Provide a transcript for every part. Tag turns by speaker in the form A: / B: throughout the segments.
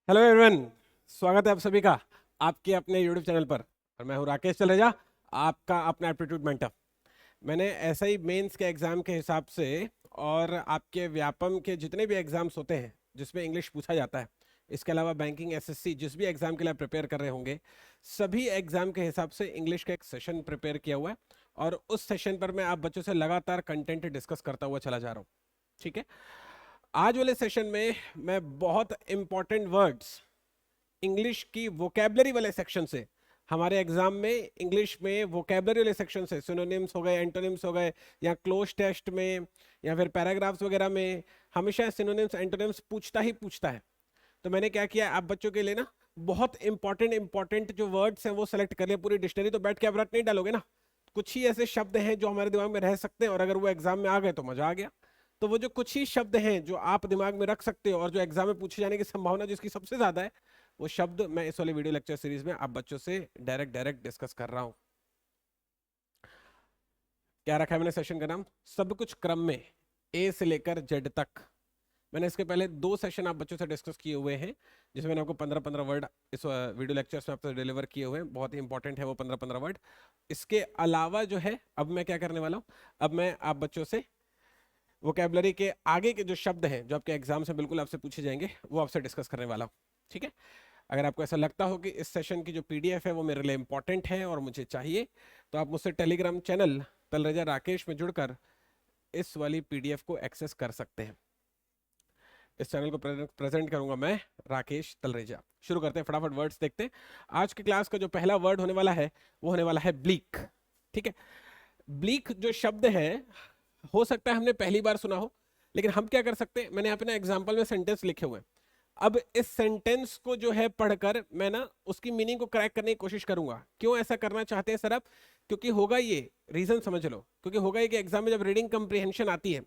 A: Hello everyone, स्वागत है आप सभी का आपके अपने यूट्यूब चैनल पर। और मैं हूं राकेश तलरेजा, आपका अपना एप्टीट्यूड मेंटर। मैंने ऐसा ही मेंस के एग्ज़ाम के हिसाब से और आपके व्यापम के जितने भी एग्ज़ाम्स होते हैं जिसमें इंग्लिश पूछा जाता है, इसके अलावा बैंकिंग, एसएससी, जिस भी एग्ज़ाम के लिए आप प्रिपेयर कर रहे होंगे, सभी एग्ज़ाम के हिसाब से इंग्लिश का एक सेशन प्रिपेयर किया हुआ है। और उस सेशन पर मैं आप बच्चों से लगातार कंटेंट डिस्कस करता हुआ चला जा रहा हूँ। ठीक है, आज वाले सेशन में मैं बहुत इंपॉर्टेंट वर्ड्स इंग्लिश की वोकेबलरी वाले सेक्शन से, हमारे एग्जाम में इंग्लिश में वोकेबलरी वाले सेक्शन से सिनोनिम्स हो गए, एंटोनिम्स हो गए, या क्लोज टेस्ट में या फिर पैराग्राफ्स वगैरह में हमेशा सिनोनिम्स एंटोनिम्स पूछता ही पूछता है। तो मैंने क्या किया, आप बच्चों के लिए ना बहुत इंपॉर्टेंट जो वर्ड्स हैं वो सेलेक्ट कर लिया। पूरी डिक्शनरी तो बैठ के आप रट नहीं डालोगे ना, कुछ ही ऐसे शब्द हैं जो हमारे दिमाग में रह सकते हैं और अगर वो एग्जाम में आ गए तो मजा आ गया। तो वो जो कुछ ही शब्द हैं जो आप दिमाग में रख सकते हो और जो एग्जाम में पूछे जाने की संभावना जिसकी सबसे ज्यादा है, वो शब्द मैं इस वाले वीडियो लेक्चर सीरीज में आप बच्चों से डायरेक्ट डिस्कस कर रहा हूं। क्या रखा है मैंने सेशन का नाम? सब कुछ क्रम में, ए से लेकर जेड तक। मैंने इसके पहले 2 सेशन आप बच्चों से डिस्कस किए हुए हैं जिसमें मैंने आपको 15-15 वर्ड इस वीडियो लेक्चर्स में आपसे डिलीवर किए हुए हैं। बहुत ही इंपॉर्टेंट है वो 15-15 वर्ड। इसके अलावा जो है अब मैं क्या करने वाला हूँ, अब मैं आप बच्चों से वोकेबलरी के आगे के जो शब्द हैं जो आपके एग्जाम से बिल्कुल आपसे पूछे जाएंगे वो आपसे डिस्कस करने वाला हूँ। ठीक है, अगर आपको ऐसा लगता हो कि इस सेशन की जो पीडीएफ है वो मेरे लिए इंपॉर्टेंट है और मुझे चाहिए, तो आप मुझसे टेलीग्राम चैनल तलरेजा राकेश में जुड़कर इस वाली पीडीएफ को एक्सेस कर सकते हैं। इस चैनल को प्रेजेंट करूंगा मैं, राकेश तलरेजा। शुरू करते हैं, फटाफट वर्ड्स देखते हैं। आज की क्लास का जो पहला वर्ड होने वाला है वो होने वाला है ब्लीक। ठीक है, ब्लीक जो शब्द है हो सकता है हमने पहली बार सुना हो, लेकिन हम क्या कर सकते हैं, मैंने अपने एग्जाम्पल में सेंटेंस लिखे हुए हैं। अब इस सेंटेंस को जो है पढ़कर मैं ना उसकी मीनिंग को क्रैक करने की कोशिश करूंगा। क्यों ऐसा करना चाहते हैं सर आप? क्योंकि होगा ये, रीजन समझ लो, क्योंकि होगा ये कि एग्जाम में जब रीडिंग कंप्रीहेंशन आती है,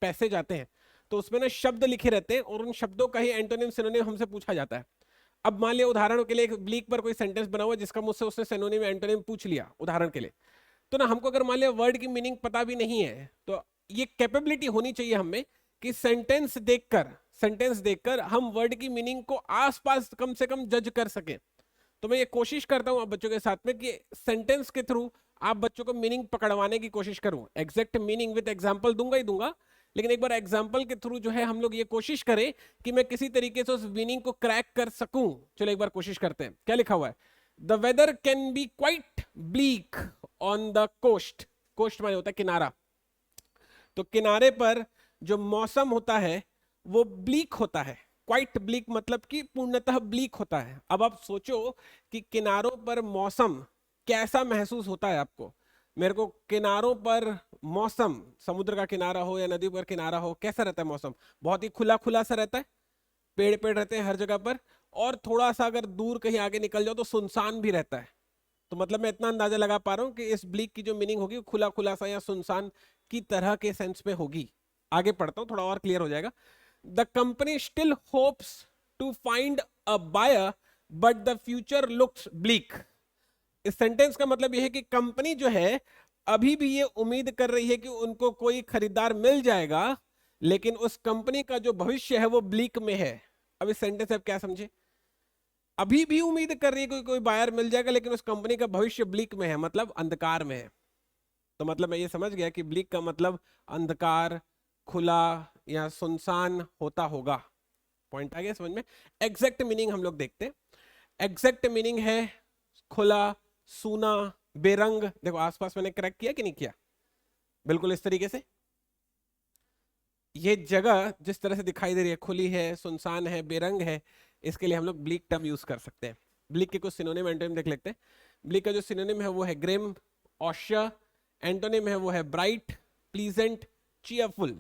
A: पैसेज आते हैं, तो उसमें ना शब्द लिखे रहते हैं और उन शब्दों का ही एंटोनिम सिनोनिम हमसे पूछा जाता है। अब मान लिया उदाहरण के लिए एक ब्लीक पर कोई सेंटेंस बना हुआ जिसका मुझसे उसने सिनोनिम एंटोनिम पूछ लिया उदाहरण के लिए, तो ना हमको अगर मान लिया वर्ड की मीनिंग पता भी नहीं है, तो ये कैपेबिलिटी होनी चाहिए हमें कि सेंटेंस देखकर हम वर्ड की मीनिंग को आसपास कम से कम जज कर सकें। तो मैं ये कोशिश करता हूं आप बच्चों के साथ में कि सेंटेंस के थ्रू आप बच्चों को मीनिंग पकड़वाने की कोशिश करूं। एग्जैक्ट मीनिंग विद एग्जांपल दूंगा ही दूंगा, लेकिन एक बार एग्जांपल के थ्रू जो है हम लोग ये कोशिश करें कि मैं किसी तरीके से उस मीनिंग को क्रैक कर सकूं। चलो एक बार कोशिश करते हैं। क्या लिखा हुआ है? The weather can be quite bleak on the coast. Coast माने होता है किनारा, तो किनारे पर जो मौसम होता है वो ब्लीक होता है। क्वाइट ब्लीक मतलब कि पूर्णतः ब्लीक होता है। अब आप सोचो कि किनारों पर मौसम कैसा महसूस होता है आपको। मेरे को किनारों पर मौसम, समुद्र का किनारा हो या नदी पर किनारा हो, कैसा रहता है मौसम? बहुत ही खुला खुला सा रहता है, पेड़ पेड़ रहते हैं हर जगह पर, और थोड़ा सा अगर दूर कहीं आगे निकल जाओ तो सुनसान भी रहता है। तो मतलब मैं इतना अंदाजा लगा पा रहा हूँ कि इस ब्लीक की जो मीनिंग होगी खुला खुला सा या सुनसान की तरह के सेंस में होगी। आगे पढ़ता हूँ, थोड़ा और क्लियर हो जाएगा। The company still hopes to find a buyer but the future looks bleak. इस सेंटेंस का मतलब यह है कि कंपनी जो है अभी भी ये उम्मीद कर रही है कि उनको कोई खरीदार मिल जाएगा, लेकिन उस कंपनी का जो भविष्य है वो ब्लीक में है। अब इस सेंटेंस से आप क्या समझे? अभी भी उम्मीद कर रही है कि कोई बायर मिल जाएगा, लेकिन उस कंपनी का भविष्य ब्लीक में है, मतलब अंधकार में है। तो मतलब मैं ये समझ गया कि ब्लीक का मतलब अंधकार, खुला या सुनसान होता होगा। पॉइंट आ गया समझ में? एग्जैक्ट मीनिंग हम लोग देखते हैं। एग्जैक्ट मीनिंग है खुला, सूना, बेरंग। देखो आसपास मैंने क्रैक किया कि नहीं किया? बिल्कुल इस तरीके से ये जगह जिस तरह से दिखाई दे रही है, खुली है, सुनसान है, बेरंग है, इसके लिए हम लोग ब्लीक टर्म यूज कर सकते हैं। ब्लीक के कुछ सिनोनिम एंटोनिम देख लेते हैं। ब्लीक का जो सिनोनिम है वो है ग्रिम, ऑशर। एंटोनिम है वो है ब्राइट, प्लीजेंट, चीयरफुल।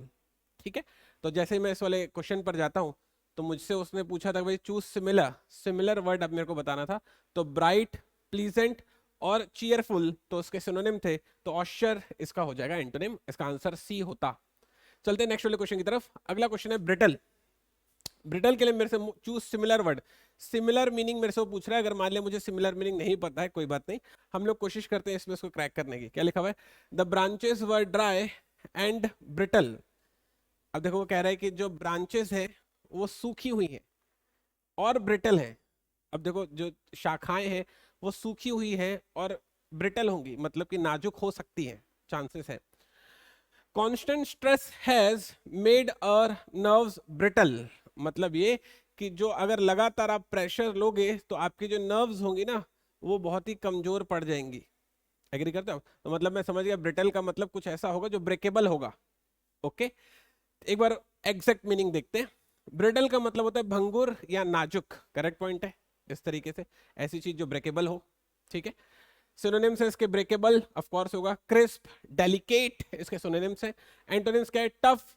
A: ठीक है, तो जैसे ही मैं इस वाले क्वेश्चन पर जाता हूं, तो मुझसे उसने पूछा था भाई चूज सिमिलर, सिमिलर वर्ड अब मेरे को बताना था। तो ब्राइट, प्लीजेंट और चीयरफुल तो उसके सिनोनिम थे, तो ऑशर इसका हो जाएगा एंटोनिम। इसका आंसर सी होता। चलते हैं नेक्स्ट वाले क्वेश्चन की तरफ। अगला क्वेश्चन है ब्रिटल। ब्रिटल के लिए मेरे से choose similar word. Similar meaning मेरे से वो पूछ रहा है। अगर मान लिया मुझे सिमिलर मीनिंग नहीं पता है, कोई बात नहीं, हम लोग कोशिश करते हैं इसमें इसको क्रैक करने की। क्या लिखा हुआ है? The branches were dry and brittle. अब देखो वो कह रहा है कि जो ब्रांचेस है वो सूखी हुई है और ब्रिटल हैं। अब देखो जो शाखाएं हैं वो सूखी हुई हैं और ब्रिटल होंगी, मतलब कि नाजुक हो सकती हैं, चांसेस है। Constant stress has made our nerves brittle, मतलब ये कि जो अगर लगातार आप प्रेशर लोगे तो आपकी जो नर्व्स होंगी ना वो बहुत ही कमजोर पड़ जाएंगी। एग्री करते हो? तो मतलब मैं समझ गया ब्रिटल का मतलब कुछ ऐसा होगा जो ब्रेकेबल होगा। ओके, एक बार एग्जैक्ट मीनिंग देखते हैं। ब्रिटल का मतलब होता है भंगुर या नाजुक, करेक्ट पॉइंट है। इस तरीके से ऐसी चीज जो ब्रेकेबल हो, ठीक है। सिनोनिम्स है इसके ब्रेकेबल ऑफ कोर्स होगा, क्रिस्प, डेलिकेट इसके सिनोनिम्स है। एंटोनिम्स क्या है? टफ,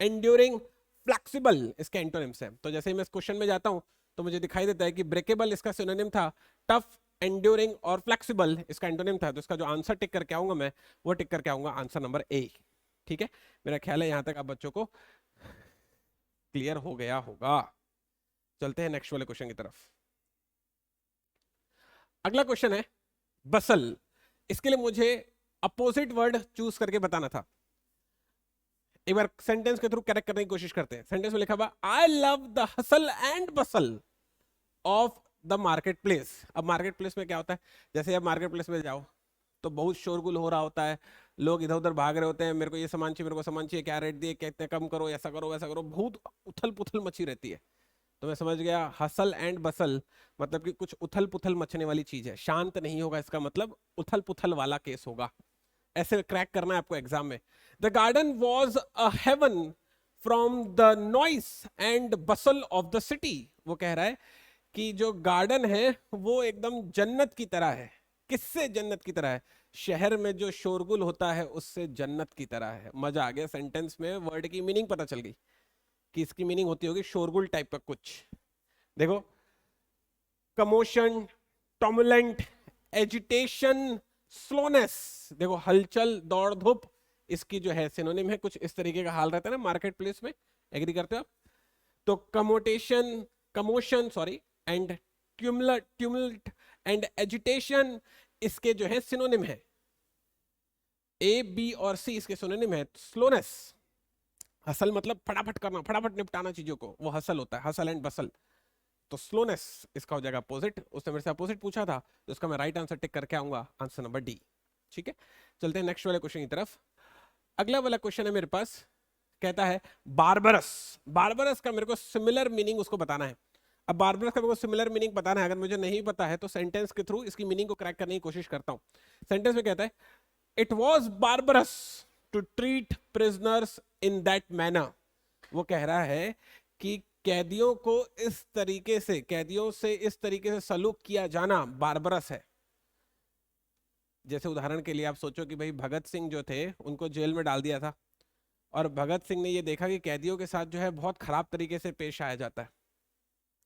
A: एंड्यूरिंग, फ्लेक्सिबल इसके एंटोनिम्स है। तो जैसे ही मैं इस क्वेश्चन में जाता हूं तो मुझे दिखाई देता है कि ब्रेकेबल इसका सिनोनिम था, टफ, एंड्यूरिंग और फ्लेक्सिबल इसका एंटोनिम था। तो इसका जो आंसर टिक करके आऊंगा मैं, वो टिक करके आऊंगा आंसर नंबर ए। ठीक है, मेरा ख्याल है यहां तक आप बच्चों को क्लियर हो गया होगा। चलते हैं नेक्स्ट वाले क्वेश्चन की तरफ। अगला क्वेश्चन है बसल। इसके लिए मुझे अपोजिट वर्ड चूज करके बताना था। एक बार सेंटेंस के थ्रू करेक्ट करने की कोशिश करते हैं। सेंटेंस में लिखा हुआ I love the hustle and bustle of the market place. अब मार्केट प्लेस में क्या होता है? जैसे आप मार्केट प्लेस में जाओ तो बहुत शोरगुल हो रहा होता है, लोग इधर उधर भाग रहे होते हैं, मेरे को ये सामान चाहिए, मेरे को सामान चाहिए, क्या रेट दिए, कहते हैं कम करो, ऐसा करो वैसा करो, बहुत उथल पुथल मची रहती है। तो मैं समझ गया हसल एंड बसल मतलब कि कुछ उथल पुथल मचने वाली चीज है, शांत नहीं होगा, इसका मतलब उथल पुथल वाला केस होगा। ऐसे क्रैक करना है आपको एग्जाम में। The garden was a haven from the noise and bustle of the city. वो कह रहा है कि जो गार्डन है वो एकदम जन्नत की तरह है। किससे जन्नत की तरह है? शहर में जो शोरगुल होता है उससे जन्नत की तरह है। मजा आ गया, सेंटेंस में वर्ड की मीनिंग पता चल गई कि इसकी मीनिंग होती होगी शोरगुल टाइप का कुछ। देखो, कमोशन, टर्मुलेंट, एजिटेशन, स्लोनेस। देखो हलचल, दौड़ धूप, इसकी जो है सिनोनिम है। कुछ इस तरीके का हाल रहता है ना मार्केट प्लेस में, एग्री करते हो आप? तो commotion, commotion sorry, and tumult and agitation इसके जो है सिनोनिम है। ए, बी और सी इसके सिनोनिम है। स्लोनेस, हसल मतलब फटाफट करना, फटाफट निपटाना चीजों को, वो हसल होता है, हसल एंड बसल। तो स्लोनेस इसका हो जाएगा अपोजिट। उसने मेरे से अपोजिट पूछा था तो इसका मैं राइट आंसर टिक करके आऊंगा, आंसर नंबर डी। ठीक है, चलते हैं नेक्स्ट वाले क्वेश्चन की तरफ। अगला वाला क्वेश्चन है मेरे पास, कहता है बारबरस। बारबरस का मेरे को सिमिलर मीनिंग उसको बताना है। अब बारबरस का मेरे को सिमिलर मीनिंग बताना है, अगर मुझे नहीं पता है तो सेंटेंस के थ्रू इसकी मीनिंग को क्रैक करने की कोशिश करता हूं। सेंटेंस में कहता है it was barbarous to treat prisoners in that manner. वो कह रहा है कि कैदियों को इस तरीके से, कैदियों से इस तरीके से सलूक किया जाना बारबरस है। जैसे उदाहरण के लिए आप सोचो कि भाई भगत सिंह जो थे उनको जेल में डाल दिया था और भगत सिंह ने ये देखा कि कैदियों के साथ जो है बहुत खराब तरीके से पेश आया जाता है।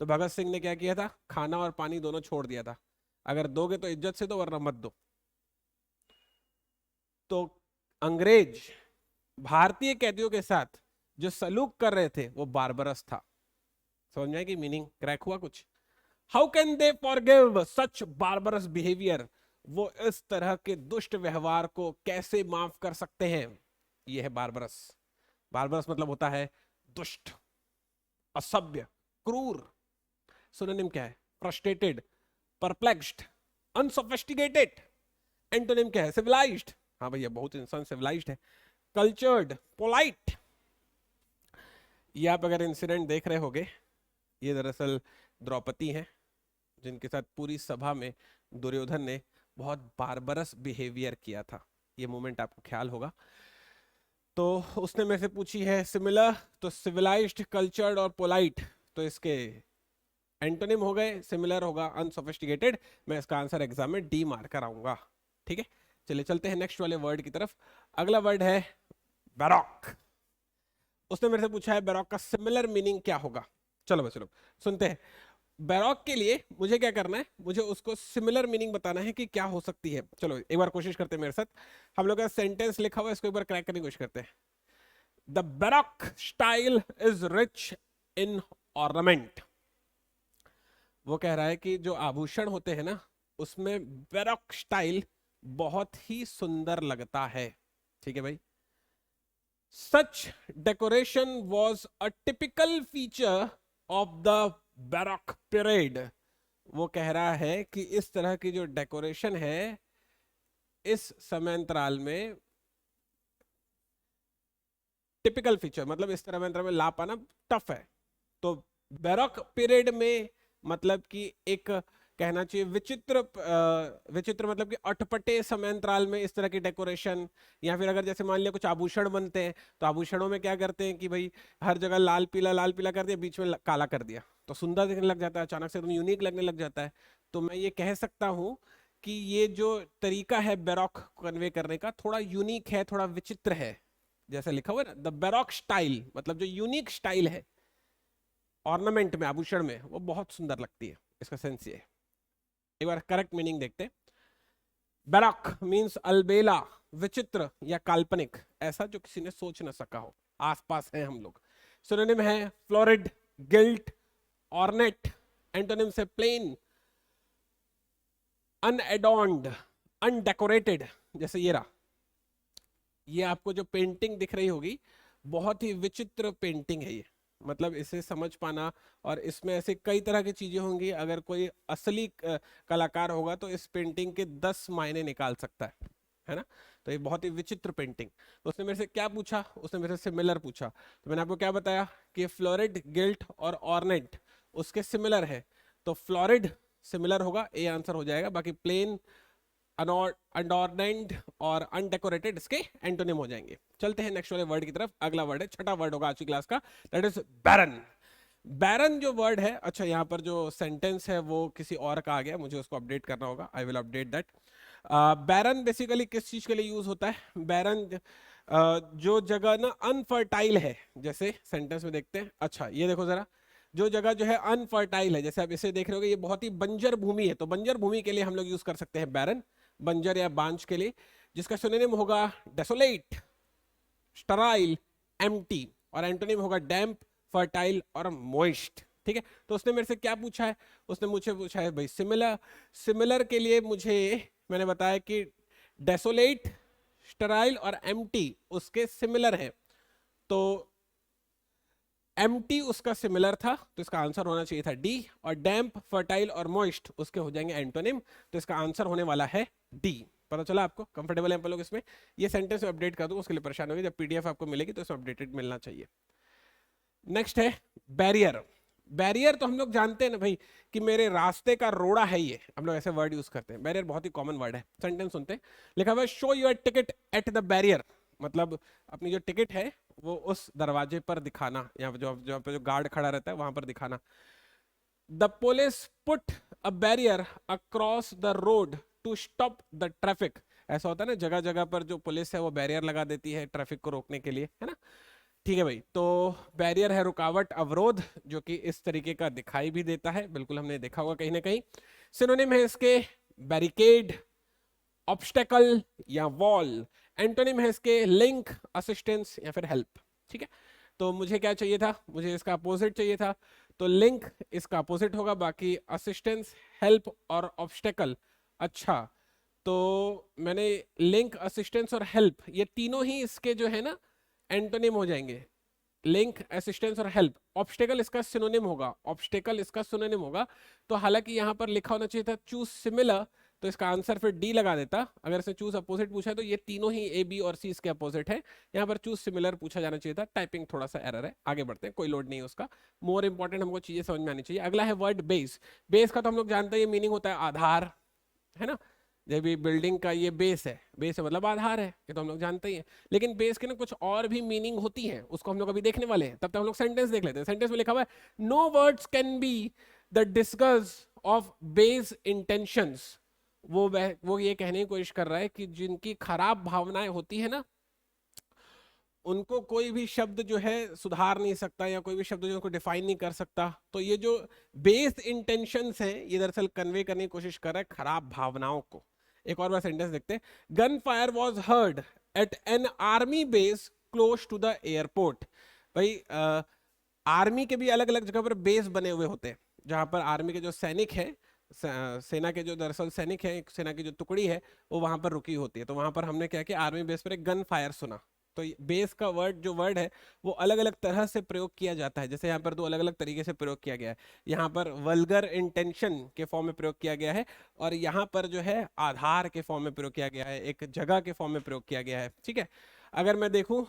A: तो भगत सिंह ने क्या किया था? खाना और पानी दोनों छोड़ दिया था। अगर दोगे तो इज्जत से दो वरना मत दो। तो अंग्रेज भारतीय कैदियों के साथ जो सलूक कर रहे थे वो बारबरस था। समझ में आएगी मीनिंग? क्रैक हुआ कुछ? How can they forgive such barbarous behaviour. वो इस तरह के दुष्ट व्यवहार को कैसे माफ कर सकते हैं? ये है बारबरस। बारबरस मतलब होता है दुष्ट, असभ्य, क्रूर। सिनोनिम क्या है? Frustrated, perplexed, unsophisticated. एंटोनिम क्या है? सिविलाइज्ड। हाँ भैया, बहुत इंसान सिविलाइज्ड है। Cultured, polite. ये आप अगर इंसिडेंट देख रहे होगे, ये दरअसल द्रौपदी हैं जिनके साथ पूरी सभा में दुर्योधन ने बहुत बारबरस बिहेवियर किया था। ये मोमेंट आपको ख्याल होगा। तो उसने मेरे से पूछी है सिमिलर, तो सिविलाइज्ड, कल्चर्ड और पोलाइट, तो इसके एंटोनिम हो गए। सिमिलर होगा अनसोफिस्टिकेटेड। मैं इसका आंसर एग्जाम में डी मार्क कराऊंगा। ठीक है, चलिए चलते हैं नेक्स्ट वाले वर्ड की तरफ। अगला वर्ड है बैरॉक। उसने मेरे से पूछा है बैरॉक का सिमिलर मीनिंग क्या होगा। चलो बच्चों लोग सुनते हैं। बैरॉक के लिए मुझे क्या करना है? मुझे उसको सिमिलर मीनिंग बताना है कि क्या हो सकती है। चलो एक बार कोशिश करते हैं मेरे साथ। हम लोग का सेंटेंस लिखा हुआ है, इसको एक बार क्रैक करने की कोशिश करते हैं। The baroque style is rich in ornament. वो कह रहा है कि जो आभूषण होते हैं ना उसमें बैरॉक स्टाइल बहुत ही सुंदर लगता है। ठीक है भाई। Such decoration was a typical feature of the baroque period, वो कह रहा है कि इस तरह की जो डेकोरेशन है इस समयांतराल में टिपिकल फीचर, मतलब इस तरह में ला पाना टफ है। तो बैरॉक पीरियड में मतलब कि एक कहना चाहिए विचित्र, विचित्र मतलब कि अटपटे समयांतराल में इस तरह की डेकोरेशन, या फिर अगर जैसे मान लिया कुछ आभूषण बनते हैं तो आभूषणों में क्या करते हैं कि भाई हर जगह लाल पीला कर दिया, बीच में काला कर दिया, तो सुंदर दिखने लग जाता है, अचानक से एकदम यूनिक लगने लग जाता है। तो मैं ये कह सकता हूँ कि ये जो तरीका है बैरॉक कन्वे करने का थोड़ा यूनिक है, थोड़ा विचित्र है। जैसे लिखा हुआ है ना द बैरॉक स्टाइल, मतलब जो यूनिक स्टाइल है ऑर्नामेंट में, आभूषण में, वो बहुत सुंदर लगती है। इसका सेंस ये है। एक बार करेक्ट मीनिंग देखते हैं। बैरॉक मींस अलबेला, विचित्र या काल्पनिक, ऐसा जो किसी ने सोच न सका हो। आसपास हैं हम लोग। सिनोनिम है फ्लोरिड, गिल्ट, ऑर्नेट। एंटोनिम से प्लेन, अनएडॉर्न्ड, अनडेकोरेटेड। जैसे ये रहा, ये आपको जो पेंटिंग दिख रही होगी बहुत ही विचित्र पेंटिंग है ये, मतलब इसे समझ पाना, और इसमें ऐसे कई तरह की चीजें होंगी। अगर कोई असली कलाकार होगा तो इस पेंटिंग के 10 मायने निकाल सकता है ना। तो ये बहुत ही विचित्र पेंटिंग। तो उसने मेरे से क्या पूछा, उसने मेरे से सिमिलर पूछा। तो मैंने आपको क्या बताया कि फ्लोरिड, गिल्ट और ऑर्नेट उसके सिमिलर है। तो फ्लोरिड सिमिलर होगा, ए आंसर हो जाएगा। बाकी प्लेन, अनऑर्नेंट और अनडेकोरेटेड इसके एंटोनिम हो जाएंगे। चलते हैं नेक्स्ट वाले वर्ड की तरफ। अगला वर्ड है, छठा वर्ड होगा आज की क्लास का, दैट इज बैरन। बैरन जो वर्ड है, अच्छा यहाँ पर जो सेंटेंस है वो किसी और का आ गया, मुझे उसको अपडेट करना होगा। I will update that. Barren basically किस चीज के लिए यूज होता है? बैरन जो जगह ना अनफर्टाइल है, जैसे सेंटेंस में देखते हैं। अच्छा ये देखो जरा, जो जगह जो है अनफर्टाइल है, जैसे आप इसे देख रहे हो ये बहुत ही बंजर भूमि है, तो बंजर भूमि के लिए हम लोग यूज कर सकते हैं बैरन, बंजर या बांझ के लिए, जिसका सिनोनिम होगा डेसोलेट, स्टराइल, एम्प्टी, और एंटोनिम होगा डैम्प, फर्टाइल और मॉइस्ट। ठीक है, तो उसने मेरे से क्या पूछा है? उसने मुझे पूछा है भाई सिमिलर, सिमिलर के लिए मुझे मैंने बताया कि डेसोलेट, स्टराइल और एम्प्टी उसके सिमिलर है। तो एम्प्टी उसका सिमिलर था, तो इसका आंसर होना चाहिए था डी, और डैम्प, फर्टाइल और मॉइस्ट उसके हो जाएंगे एंटोनिम, तो इसका आंसर होने वाला है डी। पता चला आपको? कंफर्टेबल है आप लोग इसमें? ये सेंटेंस में अपडेट कर दूं, उसके लिए परेशान होगी, जब पीडीएफ आपको मिलेगी तो इसमें अपडेटेड मिलना चाहिए। नेक्स्ट है बैरियर। बैरियर तो हम लोग जानते हैं ना भाई कि मेरे रास्ते का रोड़ा है, ये हम लोग ऐसे वर्ड यूज करते हैं। बैरियर बहुत ही कॉमन वर्ड है। सेंटेंस सुनते हैं, लिखा हुआ है show your ticket at the barrier, मतलब अपनी जो टिकट है वो उस दरवाजे पर दिखाना, या जो गार्ड खड़ा रहता है वहां पर दिखाना। The police put a barrier across the road to stop the traffic. ऐसा होता है ना, जगह जगह पर जो पुलिस है वो बैरियर लगा देती है ट्रैफिक को रोकने के लिए, है ना। ठीक है भाई, तो बैरियर है रुकावट, अवरोध, जो कि इस तरीके का दिखाई भी देता है, बिल्कुल हमने देखा होगा कहीं ना कहीं। सिनोनिम है इसके बैरिकेड, ऑब्स्टेकल या वॉल। एंटोनिम है इसके लिंक, असिस्टेंस या फिर हेल्प। ठीक है, तो मुझे क्या चाहिए था? मुझे इसका अपोजिट चाहिए था, तो लिंक इसका अपोजिट होगा, बाकी असिस्टेंस, हेल्प और ऑब्स्टेकल। अच्छा, तो मैंने लिंक, असिस्टेंस और हेल्प, ये तीनों ही इसके जो है ना एंटोनिम हो जाएंगे। लिंक, असिस्टेंस और हेल्प। ऑब्स्टेकल इसका सिनोनिम होगा, ऑब्स्टेकल इसका सिनोनिम होगा। तो हालांकि यहाँ पर लिखा होना चाहिए था चूज सिमिलर, तो इसका आंसर फिर डी लगा देता। अगर इसने चूज अपोजिट पूछा है तो ये तीनों ही ए, बी और सी इसके अपोजिट है। यहाँ पर चूज सिमिलर पूछा जाना चाहिए था। टाइपिंग थोड़ा सा एरर है, आगे बढ़ते हैं, कोई लोड नहीं है उसका। मोर इंपॉर्टेंट हमको चीजें समझ में आनी चाहिए। अगला है वर्ड बेस। बेस का तो हम लोग जानते हैं मीनिंग होता है आधार, है ना। जब ये बिल्डिंग का ये बेस है, बेस है मतलब आधार है, ये तो हम लोग जानते ही हैं। लेकिन बेस के ना कुछ और भी मीनिंग होती है, उसको हम लोग अभी देखने वाले हैं। तब तक हम लोग सेंटेंस देख लेते हैं। सेंटेंस में लिखा हुआ है no words can be the discuss of base intentions. वो ये कहने की कोशिश कर रहा है कि जिनकी खराब भावनाएं होती है ना, उनको कोई भी शब्द जो है सुधार नहीं सकता, या कोई भी शब्द जो उनको डिफाइन नहीं कर सकता। तो ये जो बेस इंटेंशंस हैं, ये दरअसल कन्वे करने की कोशिश कर रहा है खराब भावनाओं को। एक और बार सेंटेंस देखते हैं। Gun fire was heard at an army base close to the airport. भाई आर्मी के भी अलग अलग जगह पर बेस बने हुए होते हैं, जहां पर आर्मी के जो सैनिक है, सेना के जो दरअसल सैनिक है, सेना की जो टुकड़ी है, वो वहां पर रुकी होती है। तो वहां पर हमने क्या किया, आर्मी बेस पर एक गन फायर सुना, तो बेस का वर्ड जो वर्ड है वो अलग अलग तरह से प्रयोग किया जाता है। जैसे यहाँ पर दो अलग अलग तरीके से प्रयोग किया गया है। यहाँ पर वल्गर इंटेंशन के फॉर्म में प्रयोग किया गया है, और यहाँ पर जो है आधार के फॉर्म में प्रयोग किया गया है, एक जगह के फॉर्म में प्रयोग किया गया है। ठीक है, अगर मैं देखूं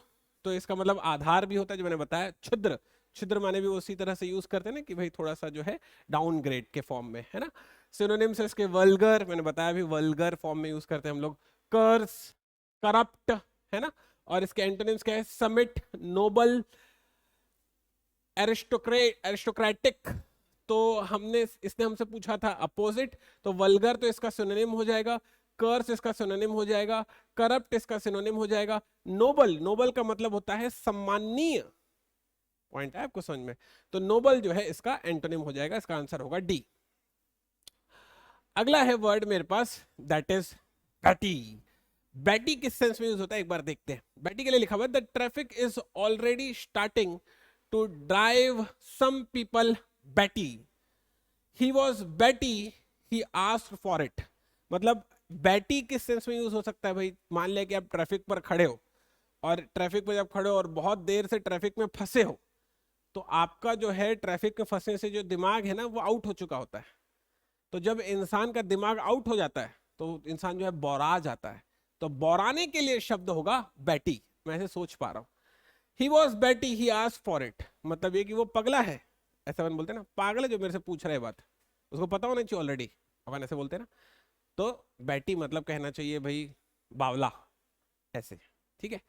A: तो इसका मतलब आधार भी होता है, जो मैंने बताया। क्षुद्र, क्षुद्र माने भी उसी तरह से यूज करते हैं ना कि भाई थोड़ा सा जो है डाउनग्रेड के फॉर्म में, है ना। सिनोनिम्स इसके वल्गर, मैंने बताया भी वल्गर फॉर्म में यूज करते हैं हम लोग। कर्स, करप्ट, है ना। और इसके एंटोनिम्स क्या है? Summit, noble, aristocratic. तो हमने इसने हमसे पूछा था अपोजिट, तो वल्गर तो इसका सिनोनिम हो जाएगा, कर्स इसका सिनोनिम हो जाएगा, करप्ट इसका सिनोनिम हो जाएगा, नोबल, नोबल का मतलब होता है सम्माननीय। पॉइंट है आपको समझ में? तो नोबल जो है इसका एंटोनिम हो जाएगा, इसका आंसर होगा डी। अगला है वर्ड मेरे पास, दैट इज बैटी। बैटी किस सेंस में यूज होता है एक बार देखते हैं। बैटी के लिए लिखा हुआ है the traffic is already starting to drive some people batty, he was batty, he asked for it. मतलब बैटी किस सेंस में यूज हो सकता है भाई? मान लिया कि आप ट्रैफिक पर खड़े हो, और ट्रैफिक पर जब खड़े हो और बहुत देर से ट्रैफिक में फंसे हो, तो आपका जो है ट्रैफिक में फंसने से जो दिमाग है ना वो आउट हो चुका होता है। तो जब इंसान का दिमाग आउट हो जाता है तो इंसान जो है बौरा जाता है। तो बौराने के लिए शब्द होगा बैटी। मैं ऐसे सोच पा रहा हूं, ही was batty, he asked for it. मतलब ये कि वो पगला है, ऐसा अपन बोलते हैं ना, पागल है जो मेरे से पूछ रहा है बात, उसको पता होना चाहिए ऑलरेडी, अपन ऐसे बोलते हैं ना। तो बैटी मतलब कहना चाहिए भाई बावला, ऐसे। ठीक है,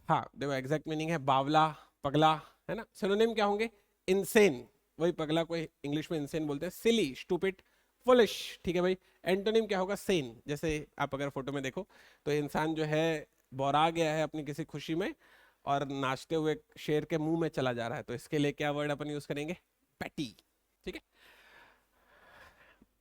A: हाँ देखो एग्जैक्ट मीनिंग है बावला, पगला, है ना। सिनोनिम क्या होंगे? इनसेन, वही पगला को इंग्लिश में इनसेन बोलते हैं। सिली, स्टूपिड, फुलिश। ठीक है भाई, एंटोनिम क्या होगा? सेन। जैसे आप अगर फोटो में देखो तो इंसान जो है बौरा गया है अपनी किसी खुशी में, और नाचते हुए शेर के मुंह में चला जा रहा है, तो इसके लिए क्या वर्ड अपन यूज करेंगे? पैटी। ठीक है,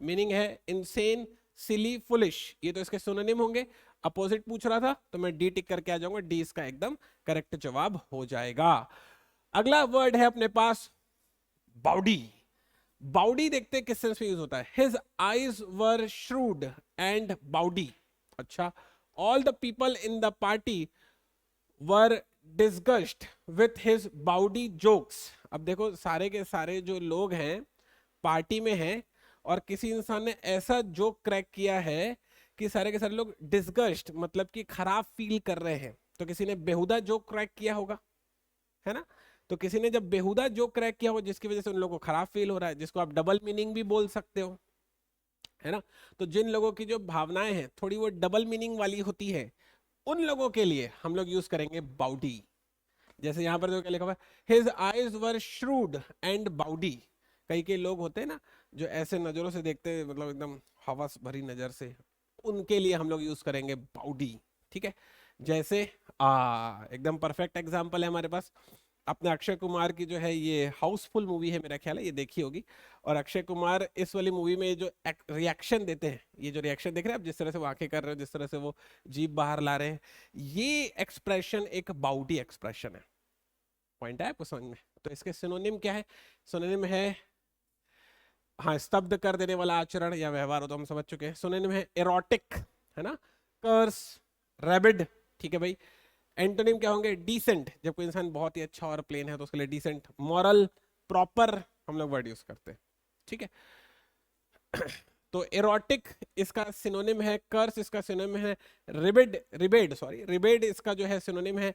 A: मीनिंग है इनसेन, सिली, फुलिश। ये तो इसके सिनोनिम होंगे। अपोजिट पूछ रहा था तो मैं डी टिक करके आ जाऊंगा, डी इसका एकदम करेक्ट जवाब हो जाएगा। अगला वर्ड है अपने पास बाउडी। बाउडी देखते हैं किस सेंस में यूज होता है। His eyes were shrewd and bawdy. अच्छा, all the people in the party were disgust with his bawdy jokes. अब देखो सारे के सारे जो लोग हैं पार्टी में हैं, और किसी इंसान ने ऐसा जोक क्रैक किया है कि सारे के सारे लोग डिस्गस्ट मतलब कि खराब फील कर रहे हैं। तो किसी ने बेहुदा जोक क्रैक किया होगा, है ना। तो किसी ने जब बेहुदा जोक क्रैक किया हो जिसकी वजह से उन लोगों को खराब फील हो रहा है, जिसको आप डबल मीनिंग भी बोल सकते हो, है ना। तो जिन लोगों की जो भावनाएं हैं थोड़ी वो डबल मीनिंग वाली होती है, उन लोगों के लिए हम लोग यूज करेंगे बाउडी। जैसे यहां पर जो क्या लिखा हुआ है, his eyes were shrewd and bawdy. कई कई लोग होते हैं ना जो ऐसे नजरों से देखते हैं, मतलब एकदम हवस भरी नजर से, उनके लिए हम लोग यूज करेंगे बाउडी। ठीक है, जैसे एकदम परफेक्ट एग्जांपल है हमारे पास अपने अक्षय कुमार की जो है, ये हाउसफुल मूवी है मेरा ख्याल है, ये देखी होगी। और अक्षय कुमार इस वाली मूवी में जो रिएक्शन देते हैं, ये जो रिएक्शन देख रहे हैं आप, जिस तरह से वो आंखें कर रहे हो, जिस तरह से वो जीभ बाहर ला रहे हैं, ये एक्सप्रेशन एक बाउडी एक्सप्रेशन है। पॉइंट है आपको समझ में? तो इसके सिनोनिम क्या है? सिनोनिम है, हाँ, स्तब्ध कर देने वाला आचरण या व्यवहार हो तो हम समझ चुके हैं। सिनोनिम है एरोटिक, है ना, कर्स, रैबिड। ठीक है भाई, एंटोनिम क्या होंगे? डिसेंट, जब कोई इंसान बहुत ही अच्छा और प्लेन है तो उसके लिए डिसेंट। मॉरल, प्रॉपर हम लोग वर्ड यूज करते हैं। ठीक है, तो एरोटिक इसका सिनोनिम है, कर्स इसका सिनोनिम है, रिबिड, रिबेड इसका जो है सिनोनिम है,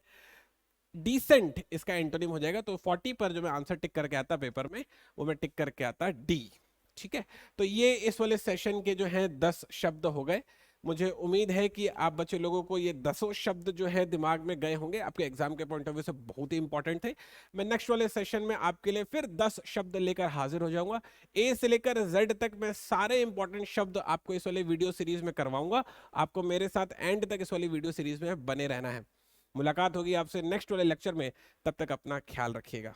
A: डिसेंट इसका एंटोनिम हो जाएगा। तो 40 पर जो मैं आंसर टिक करके आता पेपर में, वो मैं टिक करके आता डी। ठीक है, तो ये इस वाले सेशन के जो है 10 शब्द हो गए। मुझे उम्मीद है कि आप बच्चे लोगों को ये 10 शब्द जो है दिमाग में गए होंगे, आपके एग्जाम के पॉइंट ऑफ व्यू से बहुत ही इंपॉर्टेंट थे। मैं नेक्स्ट वाले सेशन में आपके लिए फिर 10 शब्द लेकर हाजिर हो जाऊंगा। ए से लेकर जेड तक मैं सारे इंपॉर्टेंट शब्द आपको इस वाले वीडियो सीरीज में करवाऊंगा। आपको मेरे साथ एंड तक इस वाली वीडियो सीरीज में बने रहना है। मुलाकात होगी आपसे नेक्स्ट वाले लेक्चर में, तब तक अपना ख्याल रखिएगा।